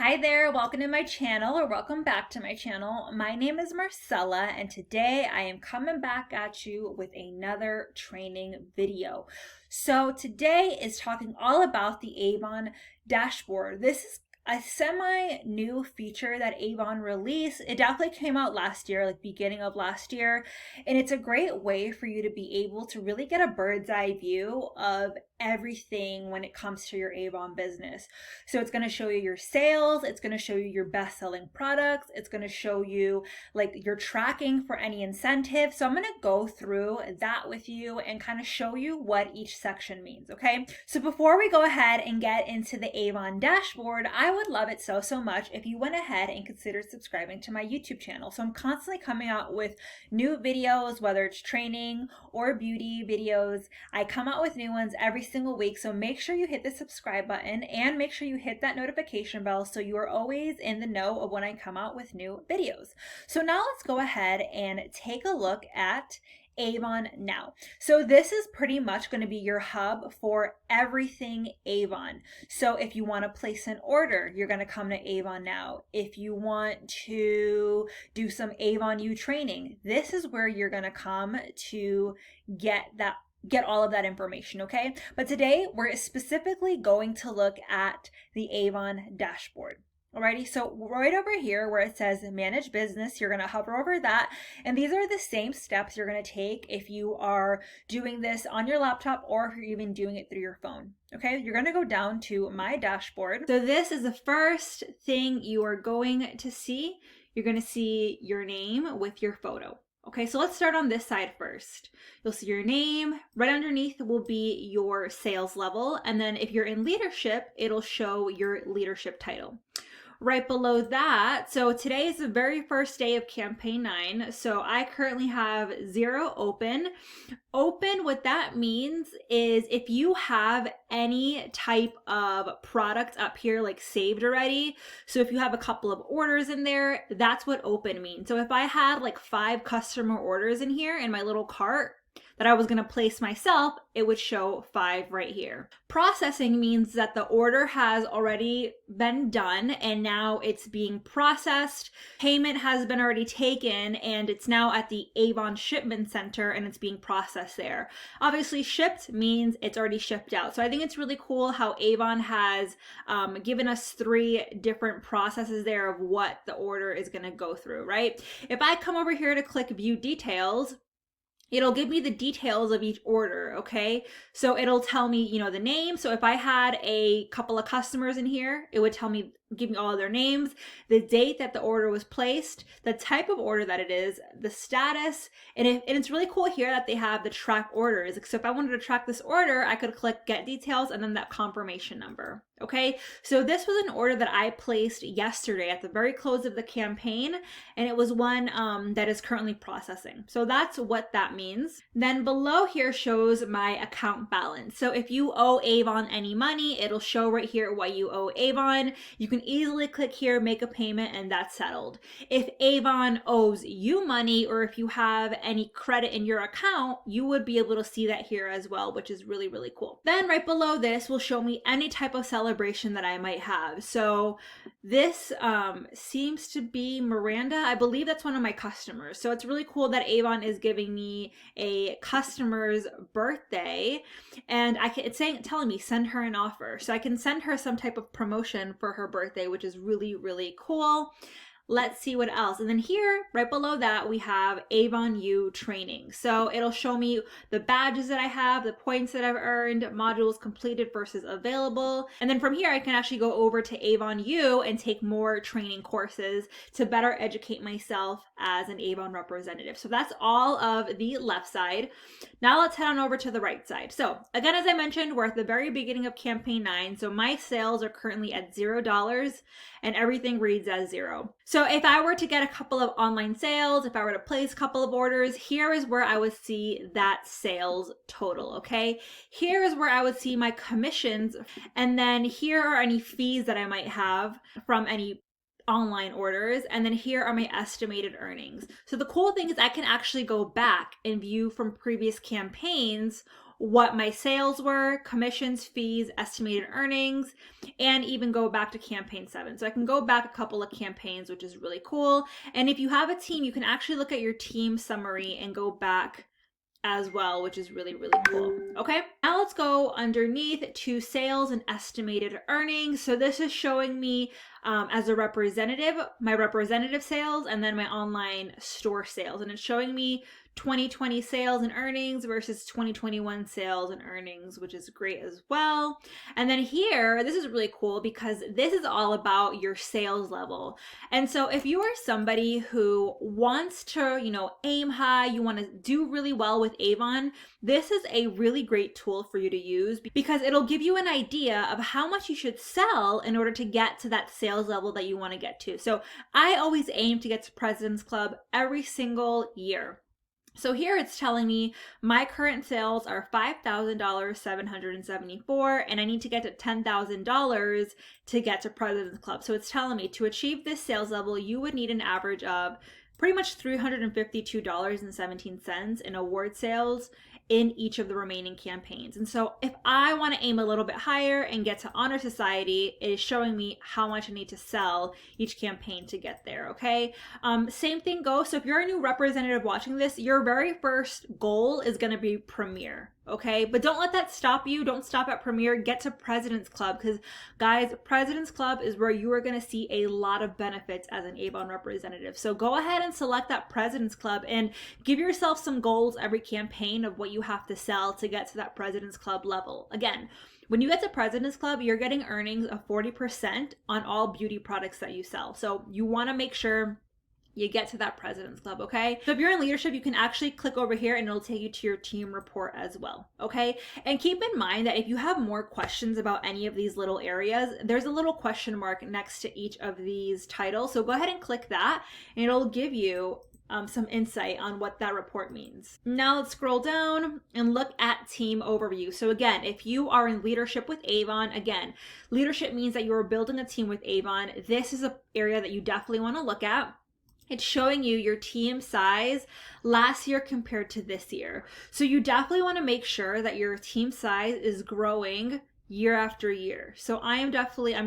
Hi there, welcome to my channel or welcome back to my channel. My name is Marcella and today I am coming back at you with another training video. So today is talking all about the Avon Dashboard. This is a semi-new feature that Avon released. It definitely came out last year, like beginning of last year, and it's a great way for you to be able to really get a bird's eye view of everything when it comes to your Avon business. So it's going to show you your sales, it's going to show you your best-selling products, it's going to show you like your tracking for any incentive. So I'm going to go through that with you and kind of show you what each section means, okay? So before we go ahead and get into the Avon dashboard, I would love it so much if you went ahead and considered subscribing to my YouTube channel. So I'm constantly coming out with new videos, whether it's training or beauty videos. I come out with new ones every single week, so make sure you hit the subscribe button and make sure you hit that notification bell so you are always in the know of when I come out with new videos. So now let's go ahead and take a look at AvonNow. So this is pretty much going to be your hub for everything Avon. So if you want to place an order, you're going to come to AvonNow. If you want to do some AvonU training, this is where you're going to come to get all of that information, okay? But today we're specifically going to look at the Avon dashboard. Alrighty, so right over here where it says manage business, you're going to hover over that, and these are the same steps you're going to take if you are doing this on your laptop or if you're even doing it through your phone. Okay, you're going to go down to my dashboard. So this is the first thing you are going to see. You're going to see your name with your photo. Okay, so let's start on this side first. You'll see your name. Right underneath will be your sales level. And then if you're in leadership, it'll show your leadership title. Right below that, so today is the very first day of campaign 9. So I currently have 0 open. Open, what that means is if you have any type of product up here like saved already, so if you have a couple of orders in there, that's what open means. So if I had like 5 customer orders in here in my little cart that I was going to place myself, it would show 5 right here. Processing means that the order has already been done and now it's being processed. Payment has been already taken and it's now at the Avon shipment center and it's being processed there. Obviously shipped means it's already shipped out. So I think it's really cool how Avon has given us 3 different processes there of what the order is going to go through, right? If I come over here to click view details, it'll give me the details of each order, okay? So it'll tell me, the name. So if I had a couple of customers in here, it would give me all of their names, the date that the order was placed, the type of order that it is, the status, and it's really cool here that they have the track orders. So if I wanted to track this order, I could click get details and then that confirmation number, okay? So this was an order that I placed yesterday at the very close of the campaign, and it was one that is currently processing. So that's what that means. Then below here shows my account balance. So if you owe Avon any money, it'll show right here what you owe Avon. You can easily click here, make a payment, and that's settled. If Avon owes you money or if you have any credit in your account, you would be able to see that here as well, which is really, really cool. Then right below this will show me any type of celebration that I might have. So this seems to be Miranda. I believe that's one of my customers. So it's really cool that Avon is giving me a customer's birthday and it's telling me send her an offer. So I can send her some type of promotion for her birthday, which is really, really cool. Let's see what else. And then here, right below that, we have AvonU training. So it'll show me the badges that I have, the points that I've earned, modules completed versus available. And then from here, I can actually go over to AvonU and take more training courses to better educate myself as an Avon representative. So that's all of the left side. Now let's head on over to the right side. So again, as I mentioned, we're at the very beginning of campaign 9. So my sales are currently at $0 and everything reads as 0. So if I were to get a couple of online sales, if I were to place a couple of orders, here is where I would see that sales total, okay? Here is where I would see my commissions, and then here are any fees that I might have from any online orders, and then here are my estimated earnings. So the cool thing is I can actually go back and view from previous campaigns what my sales were, commissions, fees, estimated earnings, and even go back to campaign 7. So I can go back a couple of campaigns, which is really cool. And if you have a team, you can actually look at your team summary and go back as well, which is really, really cool. Okay, now let's go underneath to sales and estimated earnings. So this is showing me as a representative, my representative sales, and then my online store sales. And it's showing me 2020 sales and earnings versus 2021 sales and earnings, which is great as well. And then here, this is really cool because this is all about your sales level. And so if you are somebody who wants to, aim high, you want to do really well with Avon, this is a really great tool for you to use because it'll give you an idea of how much you should sell in order to get to that sales level that you want to get to. So I always aim to get to President's Club every single year. So here it's telling me my current sales are $5,774 and I need to get to $10,000 to get to President's Club. So it's telling me to achieve this sales level, you would need an average of pretty much $352.17 in award sales in each of the remaining campaigns. And so if I want to aim a little bit higher and get to Honor Society, it is showing me how much I need to sell each campaign to get there, okay? Same thing goes. So if you're a new representative watching this, your very first goal is going to be Premier, okay? But don't let that stop you. Don't stop at Premier. Get to President's Club because, guys, President's Club is where you are going to see a lot of benefits as an Avon representative. So go ahead and select that President's Club and give yourself some goals every campaign of what you have to sell to get to that President's Club level. Again, when you get to President's Club, you're getting earnings of 40% on all beauty products that you sell. So you want to make sure you get to that President's Club, okay? So if you're in leadership, you can actually click over here and it'll take you to your team report as well, okay? And keep in mind that if you have more questions about any of these little areas, there's a little question mark next to each of these titles. So go ahead and click that and it'll give you some insight on what that report means. Now let's scroll down and look at team overview. So again, if you are in leadership with Avon, again, leadership means that you're building a team with Avon. This is an area that you definitely want to look at. It's showing you your team size last year compared to this year. So you definitely want to make sure that your team size is growing year after year. So I'm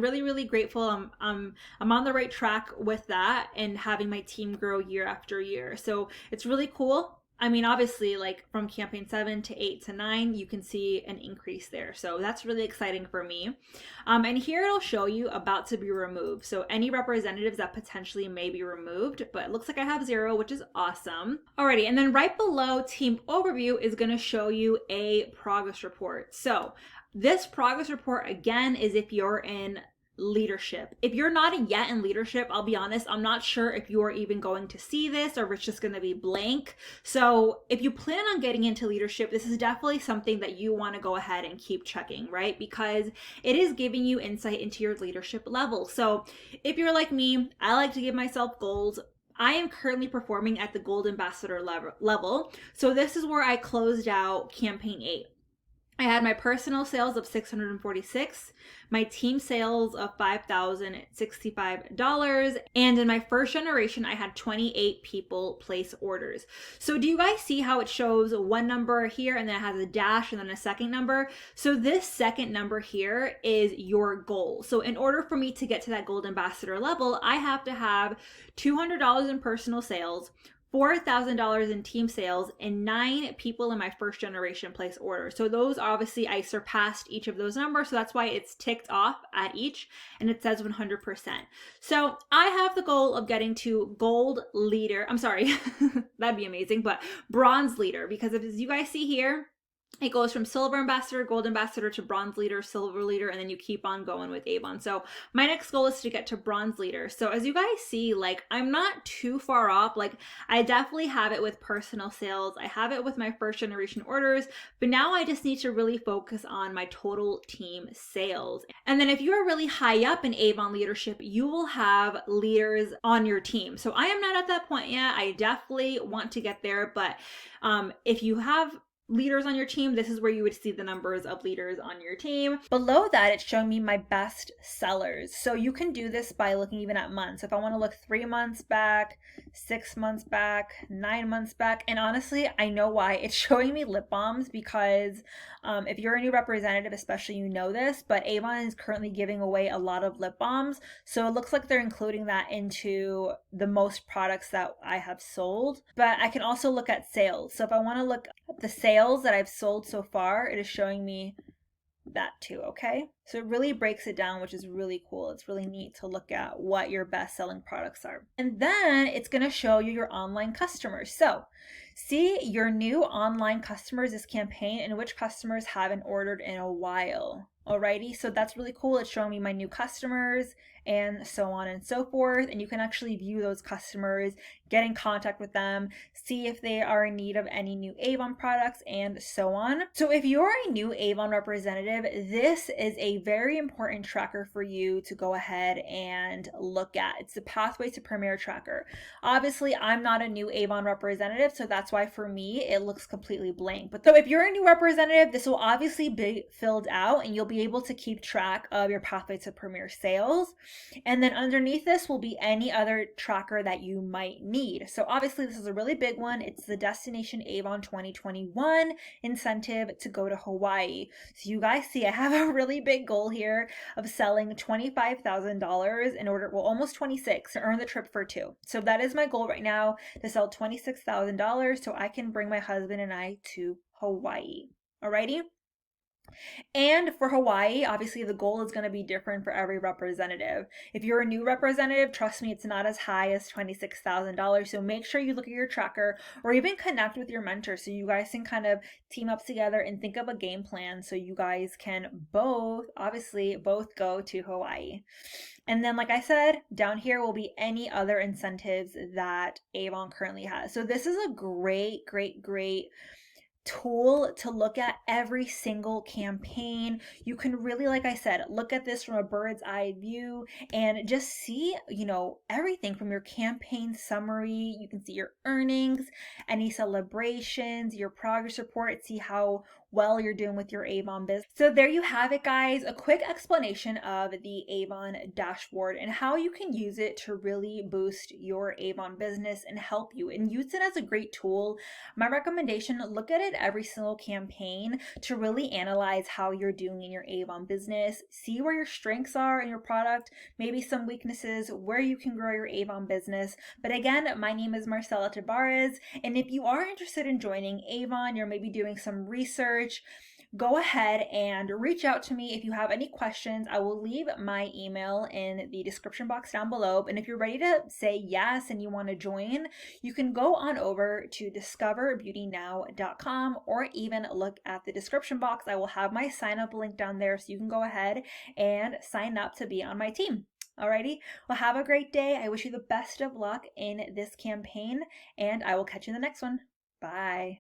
really, really grateful. I'm on the right track with that and having my team grow year after year. So it's really cool. I mean, obviously, like from campaign 7 to 8 to 9, you can see an increase there. So that's really exciting for me. And here it'll show you about to be removed. So any representatives that potentially may be removed, but it looks like I have 0, which is awesome. Alrighty, and then right below team overview is going to show you a progress report. So this progress report, again, is if you're in leadership. If you're not yet in leadership, I'll be honest, I'm not sure if you're even going to see this or if it's just going to be blank. So if you plan on getting into leadership, this is definitely something that you want to go ahead and keep checking, right? Because it is giving you insight into your leadership level. So if you're like me, I like to give myself goals. I am currently performing at the Gold Ambassador level. So this is where I closed out campaign 8. I had my personal sales of $646, my team sales of $5,065, and in my first generation, I had 28 people place orders. So do you guys see how it shows one number here and then it has a dash and then a second number? So this second number here is your goal. So in order for me to get to that Gold Ambassador level, I have to have $200 in personal sales, $4,000 in team sales, and 9 people in my first generation place orders. So those, obviously, I surpassed each of those numbers. So that's why it's ticked off at each and it says 100%. So I have the goal of getting to gold leader. I'm sorry, that'd be amazing, but bronze leader, because as you guys see here, it goes from silver ambassador, gold ambassador to bronze leader, silver leader, and then you keep on going with Avon. So my next goal is to get to bronze leader. So as you guys see, like, I'm not too far off. Like, I definitely have it with personal sales. I have it with my first generation orders, but now I just need to really focus on my total team sales. And then if you are really high up in Avon leadership, you will have leaders on your team. So I am not at that point yet. I definitely want to get there, but if you have leaders on your team, this is where you would see the numbers of leaders on your team. Below that, it's showing me my best sellers. So you can do this by looking even at months. If I want to look 3 months back, 6 months back, 9 months back, and honestly, I know why. It's showing me lip balms because if you're a new representative, especially, you know this, but Avon is currently giving away a lot of lip balms. So it looks like they're including that into the most products that I have sold. But I can also look at sales. So if I want to look at the sales that I've sold so far, it is showing me that too, okay? So it really breaks it down, which is really cool. It's really neat to look at what your best selling products are. And then it's gonna show you your online customers. So see your new online customers, this campaign, and which customers haven't ordered in a while. Alrighty, so that's really cool. It's showing me my new customers and so on and so forth. And you can actually view those customers, get in contact with them, see if they are in need of any new Avon products, and so on. So if you're a new Avon representative, this is a very important tracker for you to go ahead and look at. It's the Pathway to Premier tracker. Obviously, I'm not a new Avon representative, so that's why for me, it looks completely blank. But so if you're a new representative, this will obviously be filled out and you'll be able to keep track of your Pathway to Premier sales. And then underneath this will be any other tracker that you might need. So obviously this is a really big one. It's the Destination Avon 2021 incentive to go to Hawaii. So you guys see I have a really big goal here of selling $25,000 in order, well, almost 26 to earn the trip for two. So that is my goal right now, to sell $26,000 so I can bring my husband and I to Hawaii. Alrighty? And for Hawaii, obviously the goal is going to be different for every representative. If you're a new representative, trust me, it's not as high as $26,000. So make sure you look at your tracker or even connect with your mentor so you guys can kind of team up together and think of a game plan so you guys can both go to Hawaii. And then, like I said, down here will be any other incentives that Avon currently has. So this is a great tool to look at every single campaign. You can really, like I said, look at this from a bird's eye view and just see, everything from your campaign summary. You can see your earnings, any celebrations, your progress report, see how well you're doing with your Avon business. So there you have it, guys, a quick explanation of the Avon dashboard and how you can use it to really boost your Avon business and help you, and use it as a great tool. My recommendation, look at it every single campaign to really analyze how you're doing in your Avon business, see where your strengths are in your product, maybe some weaknesses, where you can grow your Avon business. But again, my name is Marcella Tabares, and if you are interested in joining Avon, you're maybe doing some research, go ahead and reach out to me if you have any questions. I will leave my email in the description box down below. And if you're ready to say yes and you want to join, you can go on over to discoverbeautynow.com or even look at the description box. I will have my sign up link down there so you can go ahead and sign up to be on my team. Alrighty, well, have a great day. I wish you the best of luck in this campaign, and I will catch you in the next one. Bye.